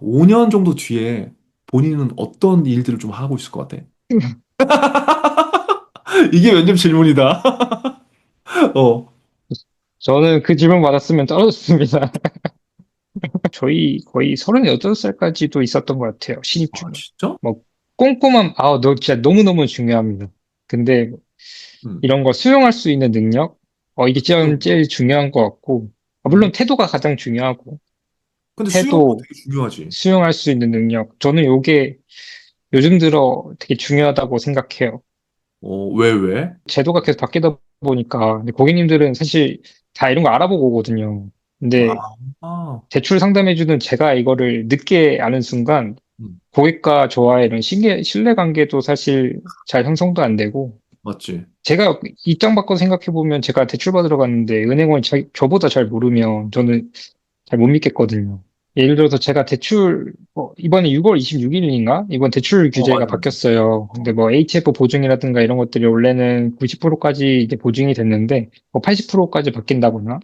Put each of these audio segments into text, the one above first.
5년 정도 뒤에 본인은 어떤 일들을 좀 하고 있을 것 같아? 이게 면접 질문이다. 어. 저는 그 질문 받았으면 떨어졌습니다. 저희 거의 38살까지도 있었던 것 같아요. 신입 아, 중에. 진짜? 뭐, 너 진짜 너무너무 중요합니다. 근데 음. 이런 거 수용할 수 있는 능력? 이게 제일 중요한 것 같고, 물론 음. 태도가 가장 중요하고, 근데 수영도 태도, 되게 중요하지. 수용할 수 있는 능력. 저는 요게 요즘 들어 되게 중요하다고 생각해요. 왜, 왜? 제도가 계속 바뀌다 보니까, 근데 고객님들은 사실 다 이런 거 알아보고 오거든요. 근데 아, 아. 대출 상담해주는 제가 이거를 늦게 아는 순간 음. 고객과 저와의 이런 신뢰 관계도 사실 잘 형성도 안 되고 맞지. 제가 입장 바꿔 생각해 보면 제가 대출 받으러 갔는데 은행원이 저보다 잘 모르면 저는 잘 못 믿겠거든요. 예를 들어서 제가 대출 이번에 6월 26일인가 이번 대출 규제가 맞아, 맞아. 바뀌었어요. 근데 어. 뭐 HF 보증이라든가 이런 것들이 원래는 90%까지 이제 보증이 됐는데 뭐 80%까지 바뀐다거나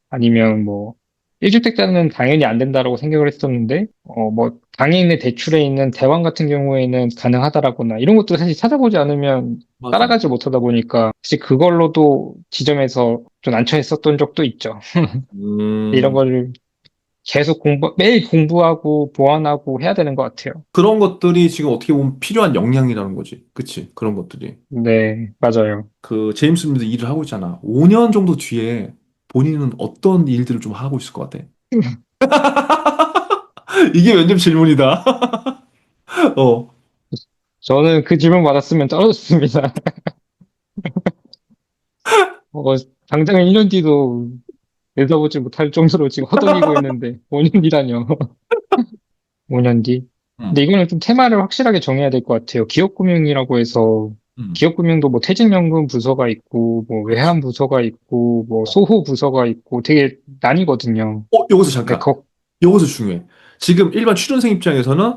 아니면 뭐 1주택자는 당연히 안 된다라고 생각을 했었는데 뭐 당해인의 대출에 있는 대환 같은 경우에는 가능하다라거나 이런 것도 사실 찾아보지 않으면 맞아. 따라가지 못하다 보니까 사실 그걸로도 지점에서 좀 난처했었던 적도 있죠. 이런 음. 걸 계속 매일 공부하고 보완하고 해야 되는 것 같아요. 그런 것들이 지금 어떻게 보면 필요한 역량이라는 거지. 그치? 그런 것들이. 네, 맞아요. 그 제임스 미도 일을 하고 있잖아. 5년 정도 뒤에 본인은 어떤 일들을 좀 하고 있을 것 같아? 이게 면접 질문이다. 어. 저는 그 질문 받았으면 떨어졌습니다. 어, 당장 1년 뒤도 내다보지 못할 정도로 지금 허덕이고 있는데 5년이라뇨. 5년 뒤. 음. 근데 이거는 좀 테마를 확실하게 정해야 될 것 같아요. 기업금융이라고 해서 음. 기업금융도 뭐 퇴직연금 부서가 있고 뭐 외환 그렇지. 부서가 있고 뭐 어. 소호 부서가 있고 되게 나뉘거든요. 여기서 근데 잠깐. 여기서 중요해. 지금 일반 취준생 입장에서는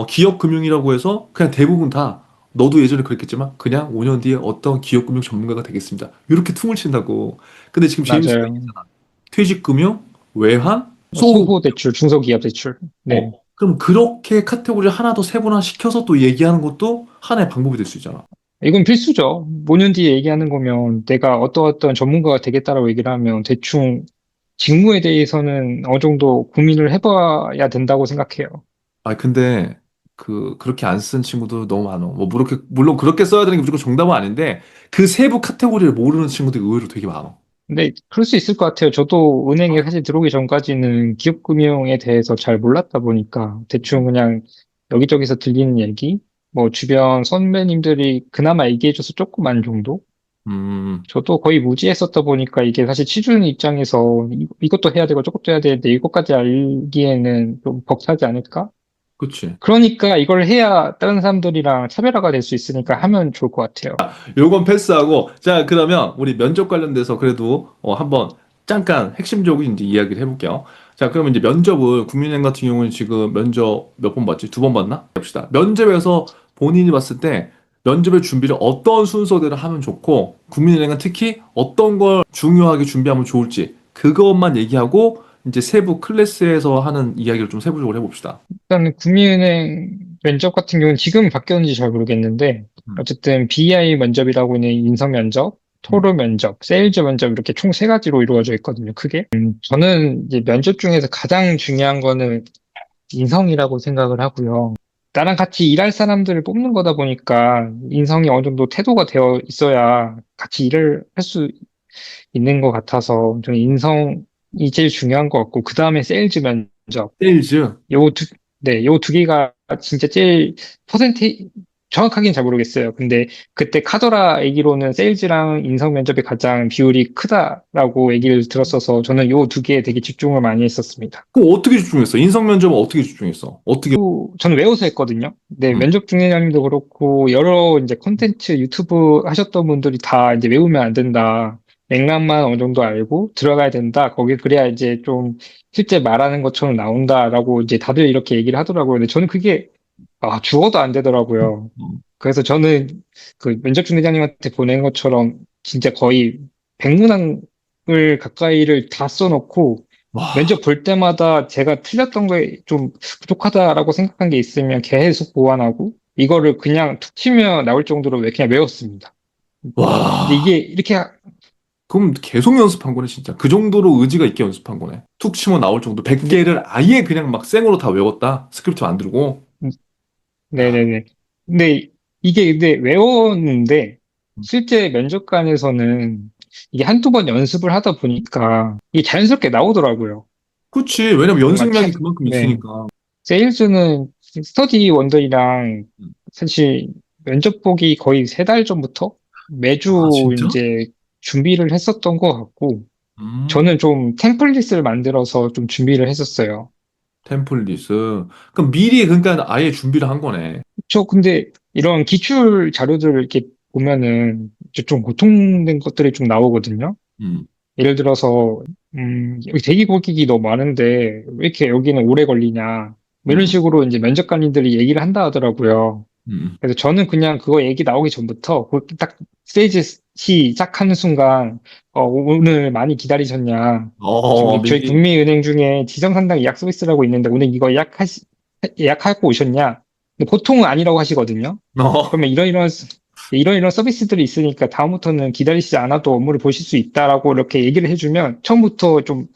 기업 금융이라고 해서 그냥 대부분 다 너도 예전에 그랬겠지만 그냥 5년 뒤에 어떤 기업 금융 전문가가 되겠습니다. 이렇게 퉁을 친다고. 근데 지금 제임스가 맞아요. 얘기했잖아. 퇴직금융, 외환, 뭐 소호. 소호 대출, 중소기업 대출. 네. 그럼 그렇게 카테고리를 하나 더 세분화 시켜서 또 얘기하는 것도 하나의 방법이 될 수 있잖아. 이건 필수죠. 5년 뒤에 얘기하는 거면 내가 어떤 전문가가 되겠다라고 얘기를 하면 대충 직무에 대해서는 어느 정도 고민을 해봐야 된다고 생각해요. 근데 그렇게 안 쓴 친구도 너무 많아. 뭐 물론 그렇게 써야 되는 게 무조건 정답은 아닌데 그 세부 카테고리를 모르는 친구들이 의외로 되게 많아. 근데 그럴 수 있을 것 같아요. 저도 은행에 사실 들어오기 전까지는 기업금융에 대해서 잘 몰랐다 보니까 대충 그냥 여기저기서 들리는 얘기, 뭐 주변 선배님들이 그나마 얘기해줘서 조금 안 정도? 음, 저도 거의 무지했었다 보니까 이게 사실 취준 입장에서 이것도 해야 되고 저것도 해야 되는데 이것까지 알기에는 좀 벅차지 않을까? 그치. 그러니까 이걸 해야 다른 사람들이랑 차별화가 될 수 있으니까 하면 좋을 것 같아요. 요건 패스하고, 자, 그러면 우리 면접 관련돼서 그래도 한번 잠깐 핵심적인 이제 이야기를 해볼게요. 자, 그러면 이제 면접을 국민은행 같은 경우는 지금 면접 몇 번 봤지? 2번 봤나? 봅시다. 면접에서 본인이 봤을 때 면접의 준비를 어떤 순서대로 하면 좋고, 국민은행은 특히 어떤 걸 중요하게 준비하면 좋을지, 그것만 얘기하고, 이제 세부 클래스에서 하는 이야기를 좀 세부적으로 해봅시다. 일단 국민은행 면접 같은 경우는 지금 바뀌었는지 잘 모르겠는데 음, 어쨌든 BI 면접이라고 있는 인성 면접, 음, 토르 면접, 세일즈 면접 이렇게 총 세 가지로 이루어져 있거든요. 크게. 저는 이제 면접 중에서 가장 중요한 거는 인성이라고 생각을 하고요. 나랑 같이 일할 사람들을 뽑는 거다 보니까 인성이 어느 정도 태도가 되어 있어야 같이 일을 할 수 있는 것 같아서 저는 인성이 제일 중요한 것 같고 그 다음에 세일즈 면접. 세일즈. 요 두, 네, 요 두 개가 진짜 제일 퍼센테이 정확하게는 잘 모르겠어요. 근데 그때 카더라 얘기로는 세일즈랑 인성 면접이 가장 비율이 크다라고 얘기를 들었어서 저는 요 두 개에 되게 집중을 많이 했었습니다. 그거 어떻게 집중했어? 인성 면접은 어떻게 집중했어? 어떻게? 저는 외워서 했거든요. 네, 음. 면접 중재자님도 그렇고, 여러 이제 콘텐츠 유튜브 하셨던 분들이 다 이제 외우면 안 된다. 맥락만 어느 정도 알고 들어가야 된다. 거기 그래야 이제 좀 실제 말하는 것처럼 나온다라고 이제 다들 이렇게 얘기를 하더라고요. 근데 저는 그게, 죽어도 안 되더라고요. 음. 그래서 저는 그 면접 중재자님한테 보낸 것처럼 진짜 거의 백문항을 가까이를 다 써놓고 와, 면접 볼 때마다 제가 틀렸던 거에 좀 부족하다라고 생각한 게 있으면 계속 보완하고 이거를 그냥 툭 치면 나올 정도로 그냥 외웠습니다. 근데 와. 이게 이렇게 그럼 계속 연습한 거네, 진짜. 그 정도로 의지가 있게 연습한 거네. 툭 치면 나올 정도. 근데 100개를 아예 그냥 막 생으로 다 외웠다. 스크립트 만들고. 야, 네네네. 근데 이게 근데 외웠는데 실제 면접관에서는 이게 한두 번 연습을 하다 보니까 이게 자연스럽게 나오더라고요. 그치. 왜냐면 정말 연습량이 그만큼 네. 있으니까. 세일즈는 스터디 원더이랑 음. 사실 면접 보기 거의 3달 전부터 아, 매주 진짜? 이제 준비를 했었던 것 같고 음, 저는 좀 템플릿을 만들어서 좀 준비를 했었어요. 템플릿을. 그럼 미리 그러니까 아예 준비를 한 거네. 저 근데 이런 기출 자료들을 이렇게 보면은 이제 좀 고통된 것들이 좀 나오거든요. 음, 예를 들어서 여기 대기 고객이 너무 많은데 왜 이렇게 여기는 오래 걸리냐 뭐 이런 음, 식으로 이제 면접관님들이 얘기를 한다 하더라고요. 음. 그래서 저는 그냥 그거 얘기 나오기 전부터 그딱 스테이지 시작하는 순간 오늘 많이 기다리셨냐. 저희 미리. 국민은행 중에 지정상당 예약 서비스라고 있는데 오늘 이거 예약하고 오셨냐? 근데 보통은 아니라고 하시거든요. 어, 그러면 이런 서비스들이 있으니까 다음부터는 기다리시지 않아도 업무를 보실 수 있다라고 이렇게 얘기를 해주면 처음부터 좀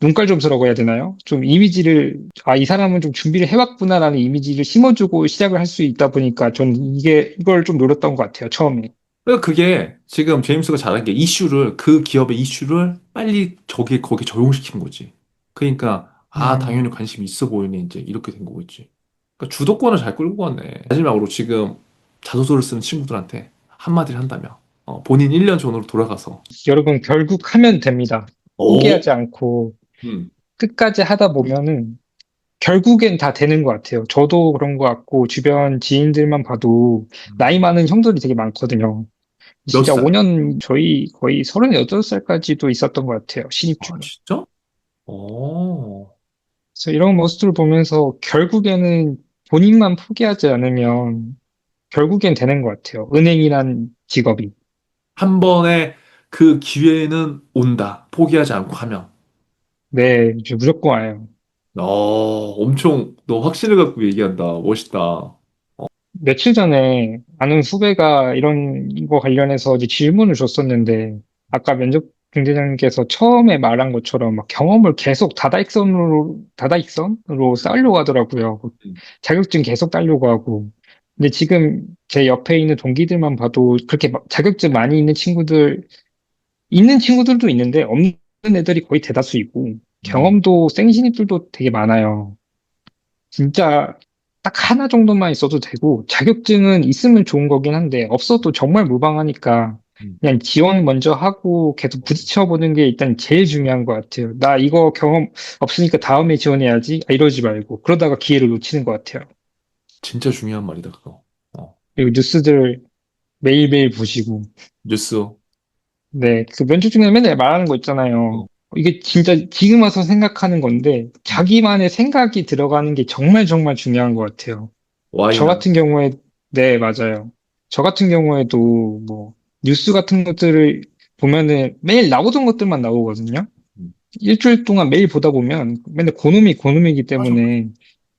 눈깔좀스러워 해야 되나요? 좀 이미지를, 아, 이 사람은 좀 준비를 해왔구나라는 이미지를 심어주고 시작을 할 수 있다 보니까 전 이걸 좀 노렸던 것 같아요, 처음에. 그러니까 그게 지금 제임스가 잘한 게 이슈를, 그 기업의 이슈를 빨리 거기 적용시킨 거지. 그러니까, 아, 음, 당연히 관심이 있어 보이네. 이제 이렇게 된 거겠지. 그러니까 주도권을 잘 끌고 갔네. 마지막으로 지금 자소서를 쓰는 친구들한테 한마디를 한다면, 본인 1년 전으로 돌아가서, 여러분, 결국 하면 됩니다. 오, 포기하지 않고 음, 끝까지 하다 보면은 결국엔 다 되는 것 같아요. 저도 그런 것 같고, 주변 지인들만 봐도 나이 많은 형들이 되게 많거든요. 몇 진짜 살? 5년, 저희 거의 38살까지도 있었던 것 같아요. 신입 아, 중에. 진짜? 오, 그래서 이런 모습을 보면서 결국에는 본인만 포기하지 않으면 결국엔 되는 것 같아요. 은행이란 직업이. 한 번에 그 기회는 온다. 포기하지 않고 하면. 네, 이제 무조건 와요. 엄청 너 확신을 갖고 얘기한다. 멋있다. 며칠 전에 아는 후배가 이런 거 관련해서 이제 질문을 줬었는데, 아까 면접 중대장님께서 처음에 말한 것처럼 막 경험을 계속 다다익선으로 쌓으려고 하더라고요. 음, 자격증 계속 따려고 하고. 근데 지금 제 옆에 있는 동기들만 봐도 그렇게 막 자격증 많이 있는 친구들도 있는데 없는 애들이 거의 대다수이고, 음, 경험도 생신입들도 되게 많아요. 진짜 딱 하나 정도만 있어도 되고, 자격증은 있으면 좋은 거긴 한데, 없어도 정말 무방하니까, 음. 그냥 지원 먼저 하고 계속 부딪혀보는 게 일단 제일 중요한 것 같아요. 나 이거 경험 없으니까 다음에 지원해야지. 아, 이러지 말고. 그러다가 기회를 놓치는 것 같아요. 진짜 중요한 말이다, 그거. 그리고 뉴스들 매일매일 보시고, 뉴스. 네, 그 면접 중에 맨날 말하는 거 있잖아요. 어, 이게 진짜 지금 와서 생각하는 건데, 음. 자기만의 생각이 들어가는 게 정말 정말 중요한 것 같아요. 저 와이나. 같은 경우에, 네, 맞아요. 저 같은 경우에도 뭐, 뉴스 같은 것들을 보면은 매일 나오던 것들만 나오거든요. 음. 일주일 동안 매일 보다 보면 맨날 고놈이기 맞아. 때문에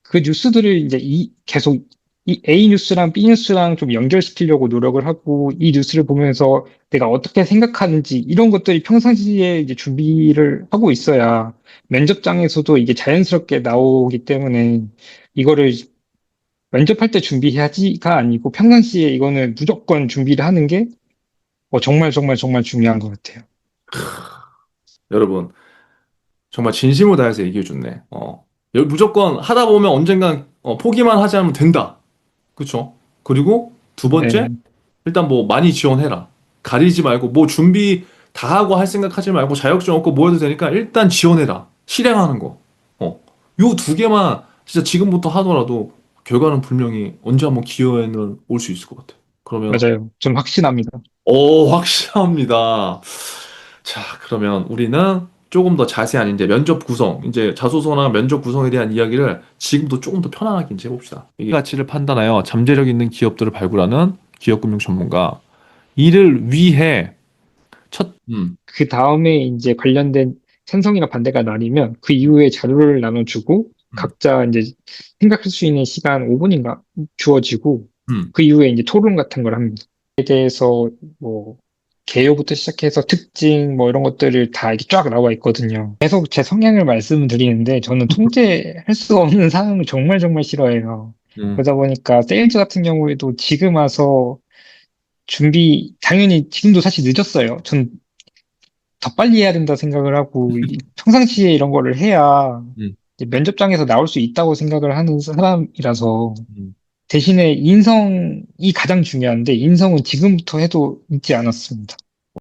그 뉴스들을 이제 계속 이 A 뉴스랑 B 뉴스랑 좀 연결시키려고 노력을 하고 이 뉴스를 보면서 내가 어떻게 생각하는지 이런 것들이 평상시에 이제 준비를 하고 있어야 면접장에서도 이게 자연스럽게 나오기 때문에 이거를 면접할 때 준비해야지가 아니고 평상시에 이거는 무조건 준비를 하는 게 정말 정말 정말 중요한 것 같아요. 여러분, 정말 진심으로 다해서 얘기해줬네. 무조건 하다 보면 언젠간 포기만 하지 않으면 된다. 그쵸? 그리고 두 번째, 네, 일단 뭐 많이 지원해라. 가리지 말고 뭐 준비 다 하고 할 생각하지 말고 자격증 얻고 뭐 해도 되니까 일단 지원해라. 실행하는 거. 요 두 개만 진짜 지금부터 하더라도 결과는 분명히 언제 한번 기회는 올 수 있을 것 같아. 그러면 맞아요. 전 확신합니다. 확실합니다. 자, 그러면 우리는 조금 더 자세한 이제 면접 구성, 이제 자소서나 면접 구성에 대한 이야기를 지금부터 조금 더 편안하게 이제 해봅시다. 이게 가치를 판단하여 잠재력 있는 기업들을 발굴하는 기업금융 전문가. 이를 위해 첫, 그 다음에 이제 관련된 찬성이나 반대가 나뉘면 그 이후에 자료를 나눠주고 음, 각자 이제 생각할 수 있는 시간 5분인가 주어지고 음, 그 이후에 이제 토론 같은 걸 합니다. 에 대해서 뭐 개요부터 시작해서 특징 뭐 이런 것들을 다 이렇게 쫙 나와 있거든요. 계속 제 성향을 말씀드리는데 저는 통제할 수 없는 상황을 정말 정말 싫어해요. 음, 그러다 보니까 세일즈 같은 경우에도 지금 와서 당연히 지금도 사실 늦었어요. 전 더 빨리 해야 된다 생각을 하고, 평상시에 이런 거를 해야 음, 이제 면접장에서 나올 수 있다고 생각을 하는 사람이라서, 음. 대신에 인성이 가장 중요한데, 인성은 지금부터 해도 잊지 않았습니다.